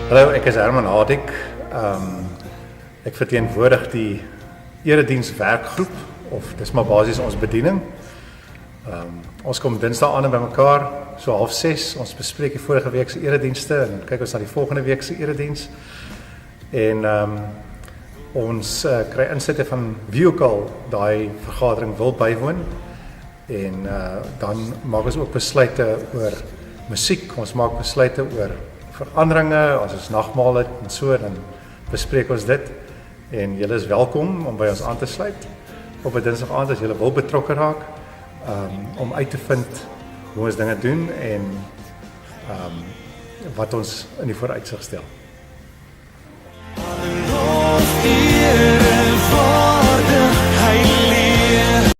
Hallo, ek is Herman Hadik. Ek verteenwoordig die eredienswerkgroep, of dis maar basies ons bediening. Ons kom Dinsdae aan by mekaar, so 5:30. Ons bespreek die vorige week se eredienste en kyk ons na die volgende week se erediens. En ons kry insette van wie ook al daai vergadering wil bywoon. En dan maak ons ook besluite oor musiek. Ons maak besluite oor veranderinge, as ons nagmaal het en so, dan bespreek ons dit. En julle is welkom om by ons aan te sluit op 'n Dinsdag aand as julle wil betrokke raak, om uit te vind hoe ons dinge doen en wat ons in die vooruitsig stel.